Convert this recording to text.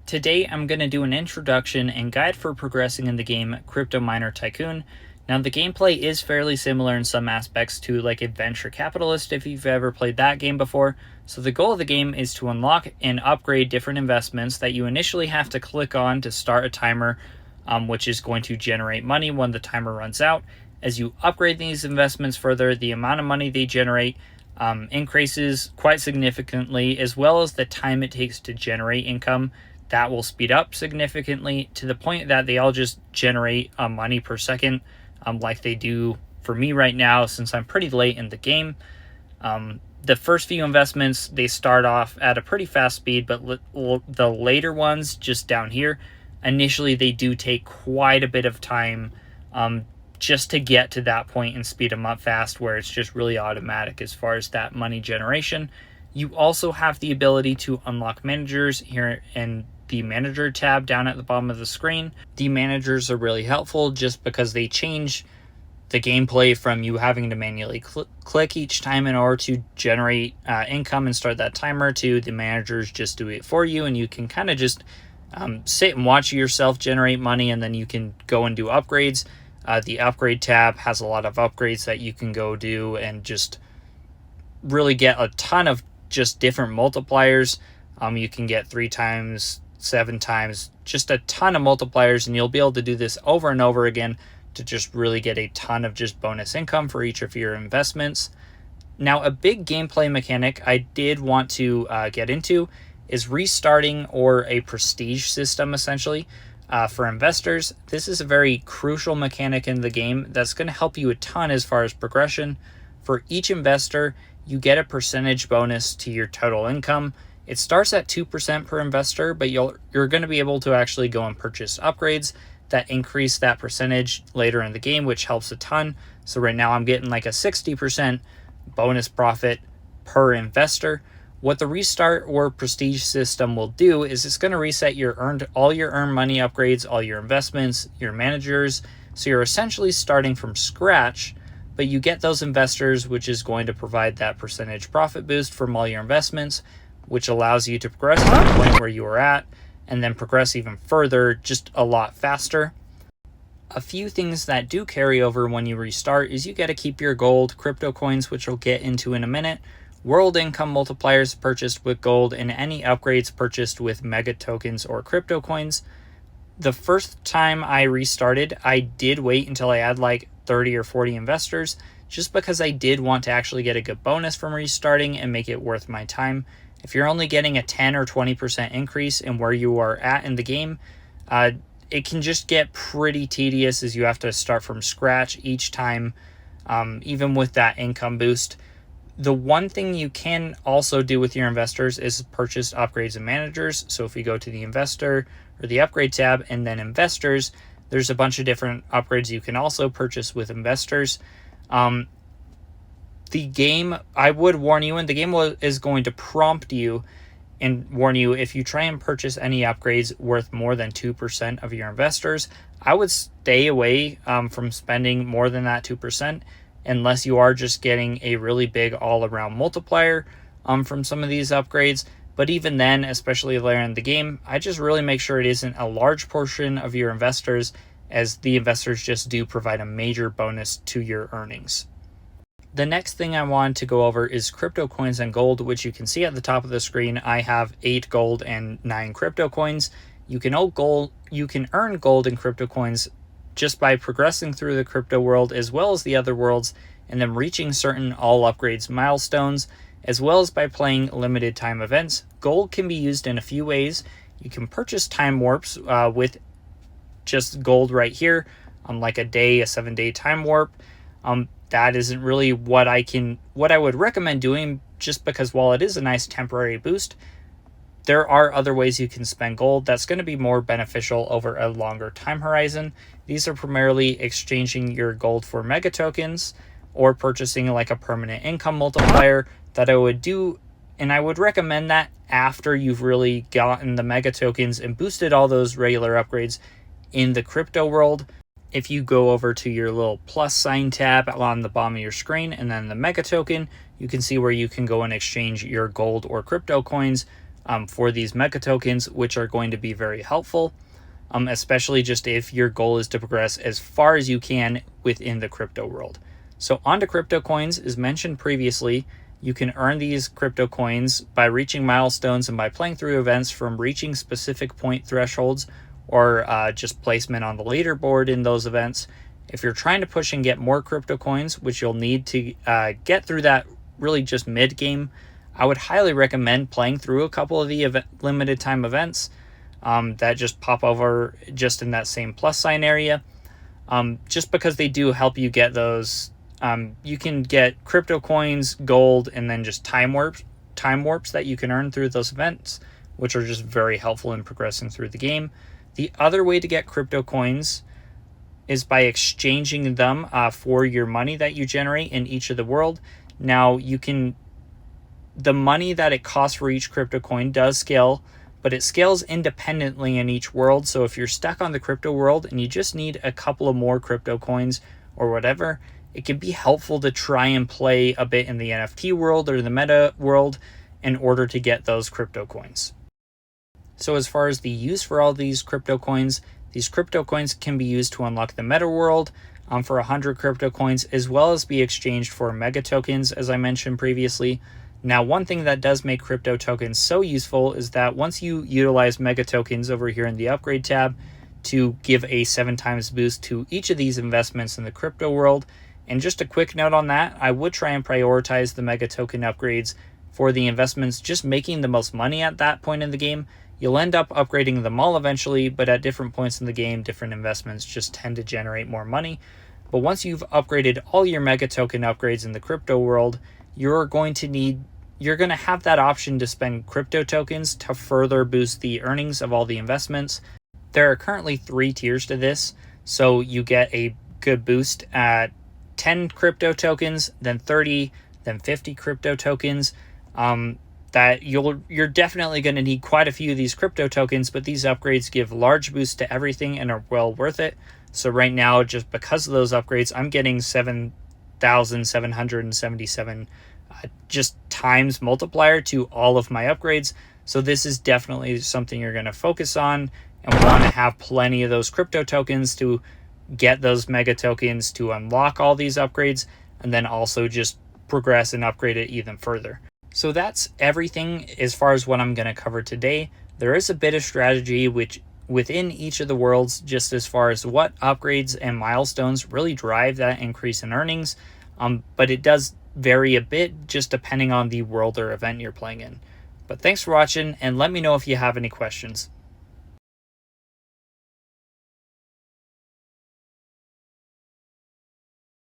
Today I'm going to do an introduction and guide for progressing in the game Crypto Miner Tycoon. Now the gameplay is fairly similar in some aspects to like Adventure Capitalist if you've ever played that game before. So the goal of the game is to unlock and upgrade different investments that you initially have to click on to start a timer, which is going to generate money when the timer runs out. As you upgrade these investments further, the amount of money they generate increases quite significantly, as well as the time it takes to generate income. That will speed up significantly to the point that they all just generate money per second, like they do for me right now since I'm pretty late in the game. The first few investments, they start off at a pretty fast speed, but the later ones just down here, initially they do take quite a bit of time just to get to that point and speed them up fast, where it's just really automatic as far as that money generation. You also have the ability to unlock managers here in the manager tab down at the bottom of the screen. The managers are really helpful just because they change the gameplay from you having to manually click each time in order to generate income and start that timer to the managers just do it for you, and you can kind of just sit and watch yourself generate money, and then you can go and do upgrades. The upgrade tab has a lot of upgrades that you can go do and just really get a ton of just different multipliers. You can get 3 times, 7 times, just a ton of multipliers, and you'll be able to do this over and over again to just really get a ton of just bonus income for each of your investments. Now, a big gameplay mechanic I did want to get into is restarting, or a prestige system essentially. For investors, this is a very crucial mechanic in the game that's going to help you a ton as far as progression. For each investor, you get a percentage bonus to your total income. It starts at 2% per investor, but you're going to be able to actually go and purchase upgrades that increase that percentage later in the game, which helps a ton. So right now I'm getting like a 60% bonus profit per investor. What the restart or prestige system will do is it's going to reset all your earned money upgrades, all your investments, your managers. So you're essentially starting from scratch, but you get those investors, which is going to provide that percentage profit boost from all your investments, which allows you to progress to the point where you are at, and then progress even further just a lot faster. A few things that do carry over when you restart is you get to keep your gold, crypto coins, which we'll get into in a minute, world income multipliers purchased with gold, and any upgrades purchased with mega tokens or crypto coins. The first time I restarted, I did wait until I had like 30 or 40 investors, just because I did want to actually get a good bonus from restarting and make it worth my time. If you're only getting a 10 or 20% increase in where you are at in the game, it can just get pretty tedious as you have to start from scratch each time, even with that income boost. The one thing you can also do with your investors is purchase upgrades and managers. So if you go to the investor or the upgrade tab and then investors, there's a bunch of different upgrades you can also purchase with investors. The game, I would warn you, and the game is going to prompt you and warn you if you try and purchase any upgrades worth more than 2% of your investors. I would stay away from spending more than that 2%. Unless you are just getting a really big all-around multiplier from some of these upgrades. But even then, especially later in the game, I just really make sure it isn't a large portion of your investors, as the investors just do provide a major bonus to your earnings. The next thing I want to go over is crypto coins and gold, which you can see at the top of the screen. I have 8 gold and 9 crypto coins. You can earn gold and crypto coins just by progressing through the crypto world as well as the other worlds, and then reaching certain all upgrades milestones, as well as by playing limited time events. Gold can be used in a few ways. You can purchase time warps with just gold right here, like a 7-day time warp. That isn't really what I would recommend doing, just because while it is a nice temporary boost, there are other ways you can spend gold that's going to be more beneficial over a longer time horizon. These are primarily exchanging your gold for mega tokens, or purchasing like a permanent income multiplier that I would do. And I would recommend that after you've really gotten the mega tokens and boosted all those regular upgrades in the crypto world. If you go over to your little plus sign tab on the bottom of your screen and then the mega token, you can see where you can go and exchange your gold or crypto coins for these mega tokens, which are going to be very helpful, especially just if your goal is to progress as far as you can within the crypto world. So onto crypto coins, as mentioned previously, you can earn these crypto coins by reaching milestones and by playing through events from reaching specific point thresholds or just placement on the leaderboard in those events. If you're trying to push and get more crypto coins, which you'll need to get through that really just mid-game, I would highly recommend playing through a couple of the limited time events that just pop over just in that same plus sign area, just because they do help you get those. You can get crypto coins, gold, and then just time warps that you can earn through those events, which are just very helpful in progressing through the game. The other way to get crypto coins is by exchanging them for your money that you generate in each of the world. Now, the money that it costs for each crypto coin does scale, but it scales independently in each world. So if you're stuck on the crypto world and you just need a couple of more crypto coins or whatever, it can be helpful to try and play a bit in the NFT world or the meta world in order to get those crypto coins. So as far as the use for all these crypto coins can be used to unlock the meta world for 100 crypto coins, as well as be exchanged for mega tokens, as I mentioned previously. Now, one thing that does make crypto tokens so useful is that once you utilize mega tokens over here in the upgrade tab to give a 7 times boost to each of these investments in the crypto world, and just a quick note on that, I would try and prioritize the mega token upgrades for the investments just making the most money at that point in the game. You'll end up upgrading them all eventually, but at different points in the game, different investments just tend to generate more money. But once you've upgraded all your mega token upgrades in the crypto world, you're going to have that option to spend crypto tokens to further boost the earnings of all the investments. There are currently 3 tiers to this, so you get a good boost at 10 crypto tokens, then 30, then 50 crypto tokens. That you're definitely going to need quite a few of these crypto tokens, but these upgrades give large boosts to everything and are well worth it. So right now, just because of those upgrades, I'm getting 7,777 just times multiplier to all of my upgrades. So this is definitely something you're going to focus on and want to have plenty of those crypto tokens to get those mega tokens to unlock all these upgrades, and then also just progress and upgrade it even further. So that's everything as far as what I'm going to cover today. There is a bit of strategy which within each of the worlds, just as far as what upgrades and milestones really drive that increase in earnings, but it does vary a bit just depending on the world or event you're playing in. But thanks for watching, and let me know if you have any questions.